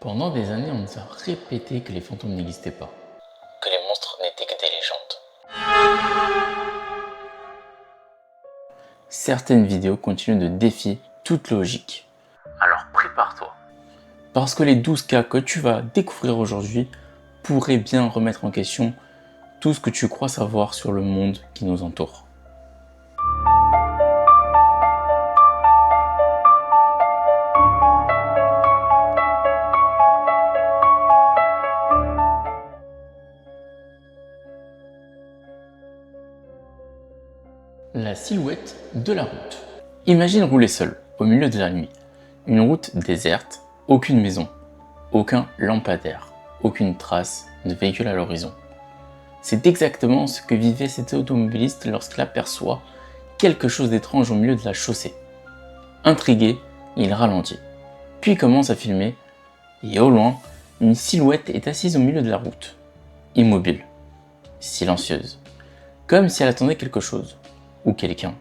Pendant des années, on nous a répété que les fantômes n'existaient pas, que les monstres n'étaient que des légendes. Certaines vidéos continuent de défier toute logique. Alors prépare-toi. Parce que les 12 cas que tu vas découvrir aujourd'hui pourraient bien remettre en question tout ce que tu crois savoir sur le monde qui nous entoure. La silhouette de la route. Imagine rouler seul, au milieu de la nuit. Une route déserte, aucune maison, aucun lampadaire, aucune trace de véhicule à l'horizon. C'est exactement ce que vivait cet automobiliste lorsqu'il aperçoit quelque chose d'étrange au milieu de la chaussée. Intrigué, il ralentit, puis commence à filmer, et au loin, une silhouette est assise au milieu de la route, immobile, silencieuse, comme si elle attendait quelque chose ou quelqu'un.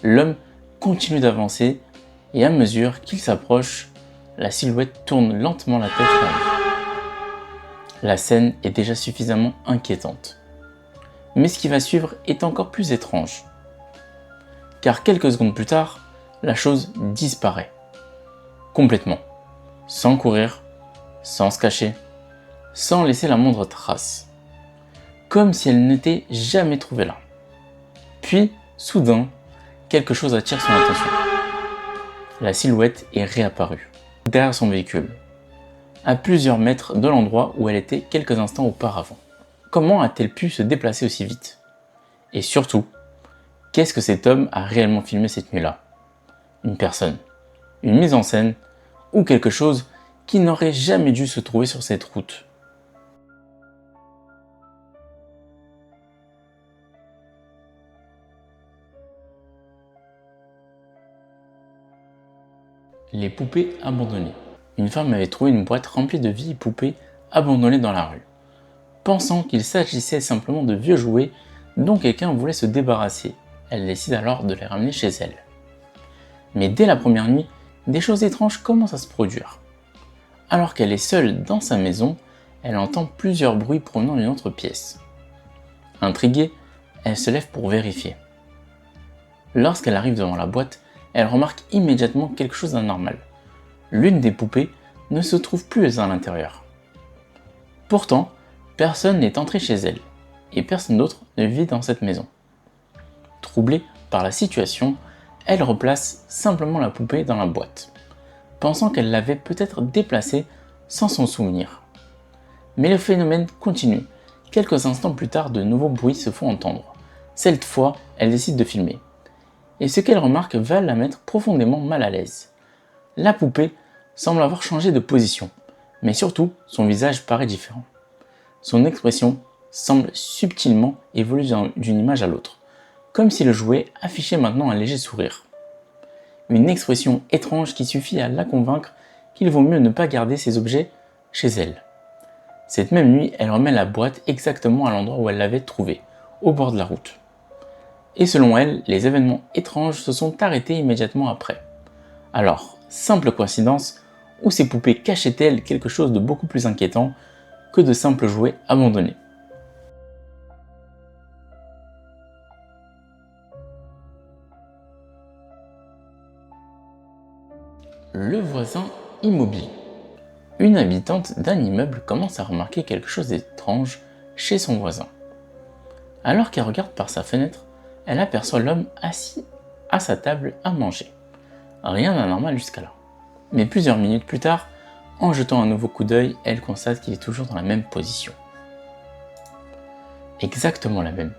L'homme continue d'avancer et à mesure qu'il s'approche, la silhouette tourne lentement la tête vers lui. La scène est déjà suffisamment inquiétante. Mais ce qui va suivre est encore plus étrange. Car quelques secondes plus tard, la chose disparaît. Complètement. Sans courir, sans se cacher, sans laisser la moindre trace. Comme si elle n'était jamais trouvée là. Puis, soudain, quelque chose attire son attention. La silhouette est réapparue, derrière son véhicule, à plusieurs mètres de l'endroit où elle était quelques instants auparavant. Comment a-t-elle pu se déplacer aussi vite? Et surtout, qu'est-ce que cet homme a réellement filmé cette nuit-là? Une personne, une mise en scène, ou quelque chose qui n'aurait jamais dû se trouver sur cette route? Les poupées abandonnées. Une femme avait trouvé une boîte remplie de vieilles poupées abandonnées dans la rue. Pensant qu'il s'agissait simplement de vieux jouets dont quelqu'un voulait se débarrasser, elle décide alors de les ramener chez elle. Mais dès la première nuit, des choses étranges commencent à se produire. Alors qu'elle est seule dans sa maison, elle entend plusieurs bruits provenant d'une autre pièce. Intriguée, elle se lève pour vérifier. Lorsqu'elle arrive devant la boîte, elle remarque immédiatement quelque chose d'anormal. L'une des poupées ne se trouve plus à l'intérieur. Pourtant, personne n'est entré chez elle, et personne d'autre ne vit dans cette maison. Troublée par la situation, elle replace simplement la poupée dans la boîte, pensant qu'elle l'avait peut-être déplacée sans s'en souvenir. Mais le phénomène continue. Quelques instants plus tard, de nouveaux bruits se font entendre. Cette fois, elle décide de filmer. Et ce qu'elle remarque va la mettre profondément mal à l'aise. La poupée semble avoir changé de position, mais surtout, son visage paraît différent. Son expression semble subtilement évoluer d'une image à l'autre, comme si le jouet affichait maintenant un léger sourire. Une expression étrange qui suffit à la convaincre qu'il vaut mieux ne pas garder ces objets chez elle. Cette même nuit, elle remet la boîte exactement à l'endroit où elle l'avait trouvée, au bord de la route. Et selon elle, les événements étranges se sont arrêtés immédiatement après. Alors, simple coïncidence, ou ces poupées cachaient-elles quelque chose de beaucoup plus inquiétant que de simples jouets abandonnés? Le voisin immobile. Une habitante d'un immeuble commence à remarquer quelque chose d'étrange chez son voisin. Alors qu'elle regarde par sa fenêtre, elle aperçoit l'homme assis à sa table à manger. Rien d'anormal jusqu'à là. Mais plusieurs minutes plus tard, en jetant un nouveau coup d'œil, elle constate qu'il est toujours dans la même position. Exactement la même.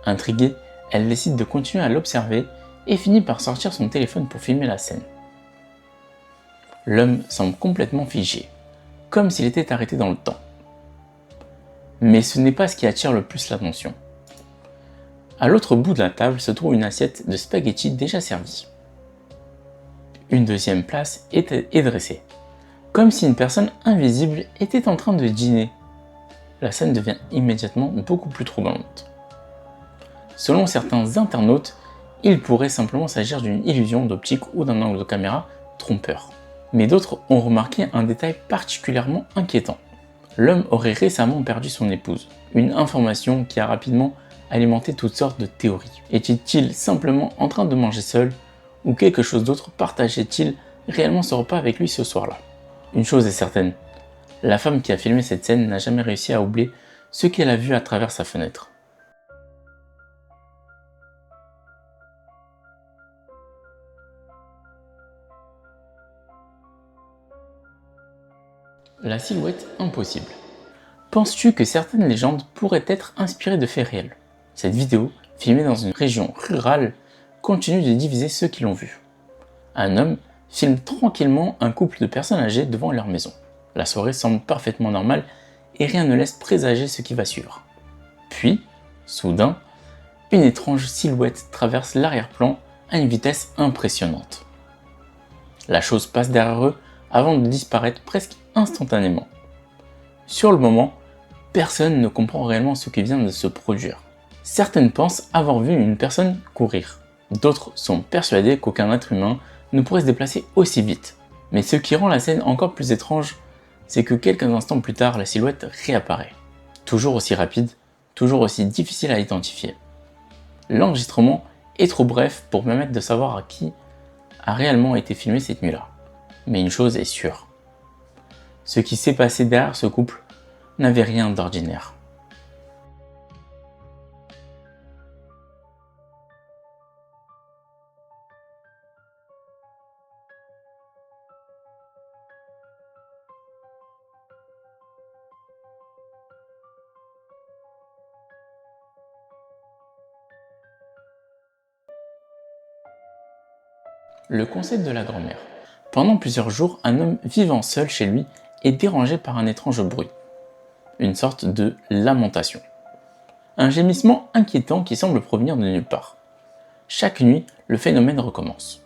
Intriguée, elle décide de continuer à l'observer et finit par sortir son téléphone pour filmer la scène. L'homme semble complètement figé, comme s'il était arrêté dans le temps. Mais ce n'est pas ce qui attire le plus l'attention. À l'autre bout de la table se trouve une assiette de spaghettis déjà servie. Une deuxième place est dressée, comme si une personne invisible était en train de dîner. La scène devient immédiatement beaucoup plus troublante. Selon certains internautes, il pourrait simplement s'agir d'une illusion d'optique ou d'un angle de caméra trompeur. Mais d'autres ont remarqué un détail particulièrement inquiétant. L'homme aurait récemment perdu son épouse, une information qui a rapidement alimenté toutes sortes de théories. Était-il simplement en train de manger seul, ou quelque chose d'autre partageait-il réellement ce repas avec lui ce soir-là? Une chose est certaine, la femme qui a filmé cette scène n'a jamais réussi à oublier ce qu'elle a vu à travers sa fenêtre. La silhouette impossible. Penses-tu que certaines légendes pourraient être inspirées de faits réels? Cette vidéo, filmée dans une région rurale, continue de diviser ceux qui l'ont vue. Un homme filme tranquillement un couple de personnes âgées devant leur maison. La soirée semble parfaitement normale et rien ne laisse présager ce qui va suivre. Puis, soudain, une étrange silhouette traverse l'arrière-plan à une vitesse impressionnante. La chose passe derrière eux avant de disparaître presque instantanément. Sur le moment, personne ne comprend réellement ce qui vient de se produire. Certaines pensent avoir vu une personne courir. D'autres sont persuadés qu'aucun être humain ne pourrait se déplacer aussi vite. Mais ce qui rend la scène encore plus étrange, c'est que quelques instants plus tard, la silhouette réapparaît. Toujours aussi rapide, toujours aussi difficile à identifier. L'enregistrement est trop bref pour permettre de savoir à qui a réellement été filmé cette nuit-là. Mais une chose est sûre. Ce qui s'est passé derrière ce couple n'avait rien d'ordinaire. Le concept de la grand-mère. Pendant plusieurs jours, un homme vivant seul chez lui est dérangé par un étrange bruit. Une sorte de lamentation. Un gémissement inquiétant qui semble provenir de nulle part. Chaque nuit, le phénomène recommence.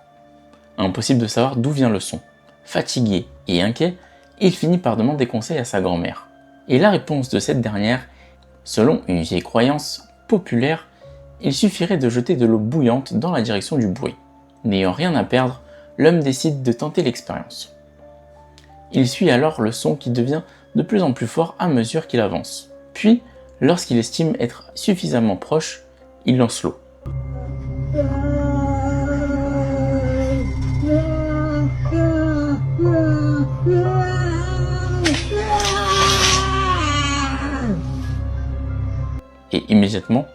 Impossible de savoir d'où vient le son. Fatigué et inquiet, il finit par demander conseil à sa grand-mère. Et la réponse de cette dernière, selon une vieille croyance populaire, il suffirait de jeter de l'eau bouillante dans la direction du bruit. N'ayant rien à perdre, l'homme décide de tenter l'expérience. Il suit alors le son qui devient de plus en plus fort à mesure qu'il avance. Puis, lorsqu'il estime être suffisamment proche, il lance l'eau. Et immédiatement,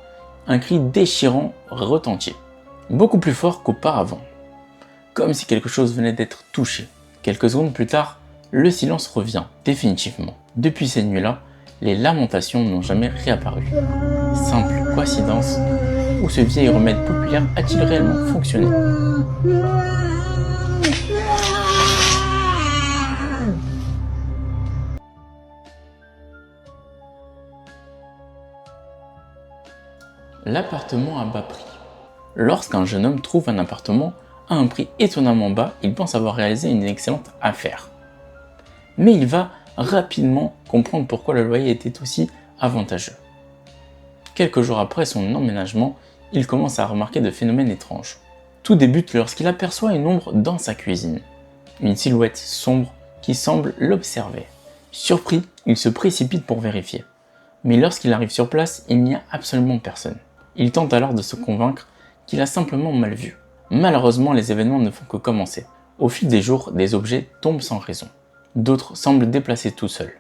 un cri déchirant retentit, beaucoup plus fort qu'auparavant, comme si quelque chose venait d'être touché. Quelques secondes plus tard, le silence revient définitivement. Depuis cette nuit-là, les lamentations n'ont jamais réapparu. Simple coïncidence, ou ce vieil remède populaire a-t-il réellement fonctionné? L'appartement à bas prix. Lorsqu'un jeune homme trouve un appartement à un prix étonnamment bas, il pense avoir réalisé une excellente affaire. Mais il va rapidement comprendre pourquoi le loyer était aussi avantageux. Quelques jours après son emménagement, il commence à remarquer de phénomènes étranges. Tout débute lorsqu'il aperçoit une ombre dans sa cuisine, une silhouette sombre qui semble l'observer. Surpris, il se précipite pour vérifier. Mais lorsqu'il arrive sur place, il n'y a absolument personne. Il tente alors de se convaincre qu'il a simplement mal vu. Malheureusement, les événements ne font que commencer. Au fil des jours, des objets tombent sans raison. D'autres semblent déplacés tout seuls.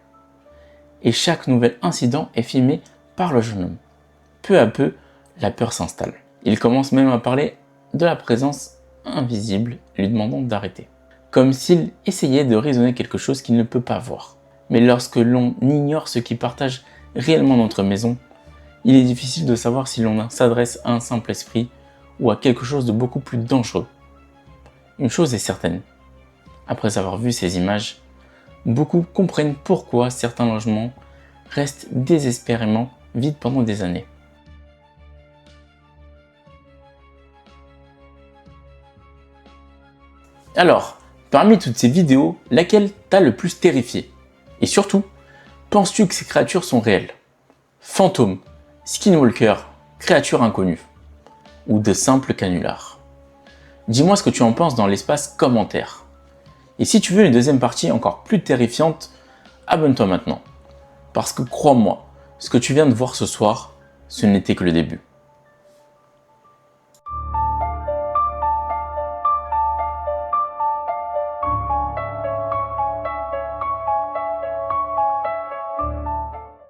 Et chaque nouvel incident est filmé par le jeune homme. Peu à peu, la peur s'installe. Il commence même à parler de la présence invisible, lui demandant d'arrêter. Comme s'il essayait de raisonner quelque chose qu'il ne peut pas voir. Mais lorsque l'on ignore ce qui partage réellement notre maison, il est difficile de savoir si l'on s'adresse à un simple esprit ou à quelque chose de beaucoup plus dangereux. Une chose est certaine, après avoir vu ces images, beaucoup comprennent pourquoi certains logements restent désespérément vides pendant des années. Alors, parmi toutes ces vidéos, laquelle t'a le plus terrifié? Et surtout, penses-tu que ces créatures sont réelles? Fantômes, skinwalkers, créatures inconnues, ou de simples canulars? Dis-moi ce que tu en penses dans l'espace commentaire. Et si tu veux une deuxième partie encore plus terrifiante, abonne-toi maintenant. Parce que crois-moi, ce que tu viens de voir ce soir, ce n'était que le début.